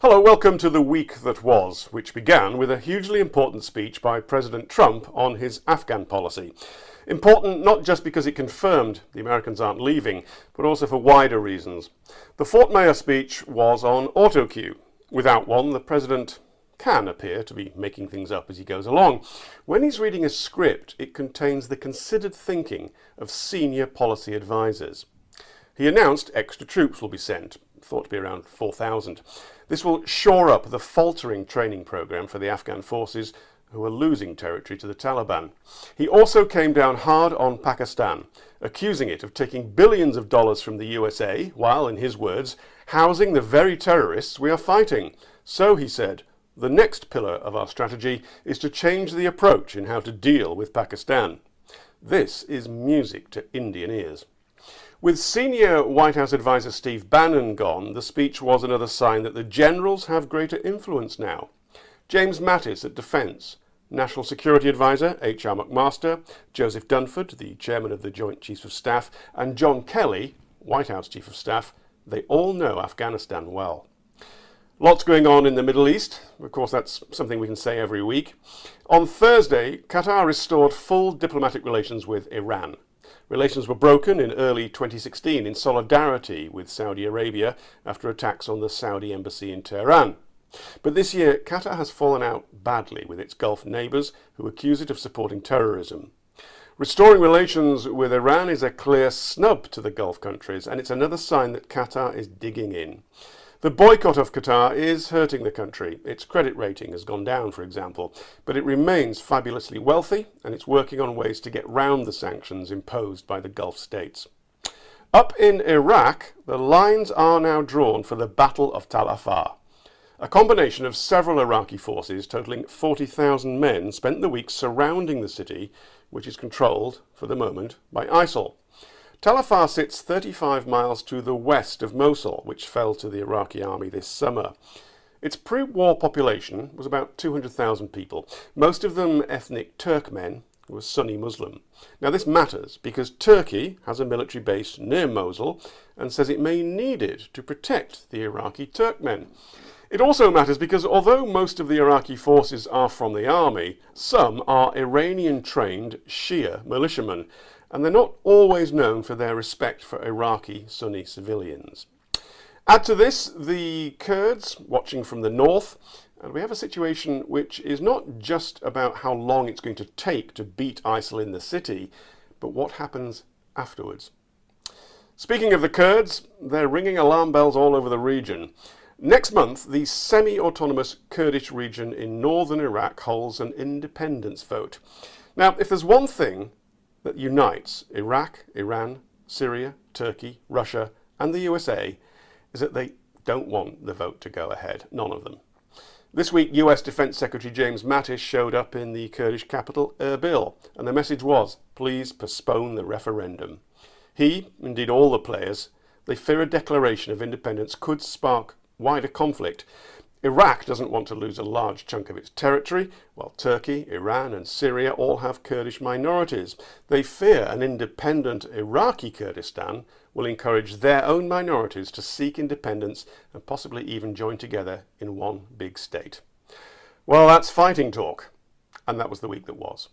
Hello, welcome to the week that was, which began with a hugely important speech by President Trump on his Afghan policy. Important not just because it confirmed the Americans aren't leaving, but also for wider reasons. The Fort Mayor speech was on auto cue. Without one, the president can appear to be making things up as he goes along. When he's reading a script, it contains the considered thinking of senior policy advisors. He announced extra troops will be sent, thought to be around 4,000. This will shore up the faltering training program for the Afghan forces who are losing territory to the Taliban. He also came down hard on Pakistan, accusing it of taking billions of dollars from the USA while, in his words, housing the very terrorists we are fighting. So, he said, the next pillar of our strategy is to change the approach in how to deal with Pakistan. This is music to Indian ears. With senior White House advisor Steve Bannon gone, the speech was another sign that the generals have greater influence now. James Mattis at Defence, National Security Advisor H.R. McMaster, Joseph Dunford, the chairman of the Joint Chiefs of Staff, and John Kelly, White House Chief of Staff, they all know Afghanistan well. Lots going on in the Middle East. Of course, that's something we can say every week. On Thursday, Qatar restored full diplomatic relations with Iran. Relations were broken in early 2016 in solidarity with Saudi Arabia after attacks on the Saudi embassy in Tehran. But this year, Qatar has fallen out badly with its Gulf neighbours who accuse it of supporting terrorism. Restoring relations with Iran is a clear snub to the Gulf countries, and it's another sign that Qatar is digging in. The boycott of Qatar is hurting the country. Its credit rating has gone down, for example, but it remains fabulously wealthy, and it's working on ways to get round the sanctions imposed by the Gulf states. Up in Iraq, the lines are now drawn for the Battle of Tal Afar. A combination of several Iraqi forces, totaling 40,000 men, spent the week surrounding the city, which is controlled, for the moment, by ISIL. Tal Afar sits 35 miles to the west of Mosul, which fell to the Iraqi army this summer. Its pre-war population was about 200,000 people, most of them ethnic Turkmen who were Sunni Muslim. Now this matters because Turkey has a military base near Mosul and says it may need it to protect the Iraqi Turkmen. It also matters because although most of the Iraqi forces are from the army, some are Iranian-trained Shia militiamen, and they're not always known for their respect for Iraqi Sunni civilians. Add to this the Kurds watching from the north, and we have a situation which is not just about how long it's going to take to beat ISIL in the city, but what happens afterwards. Speaking of the Kurds, they're ringing alarm bells all over the region. Next month, the semi-autonomous Kurdish region in northern Iraq holds an independence vote. Now, if there's one thing that unites Iraq, Iran, Syria, Turkey, Russia and the USA is that they don't want the vote to go ahead. None of them. This week, US Defence Secretary James Mattis showed up in the Kurdish capital, Erbil, and the message was, please postpone the referendum. He, indeed all the players, they fear a declaration of independence could spark wider conflict. Iraq doesn't want to lose a large chunk of its territory, while Turkey, Iran and Syria all have Kurdish minorities. They fear an independent Iraqi Kurdistan will encourage their own minorities to seek independence and possibly even join together in one big state. Well, that's fighting talk, and that was the week that was.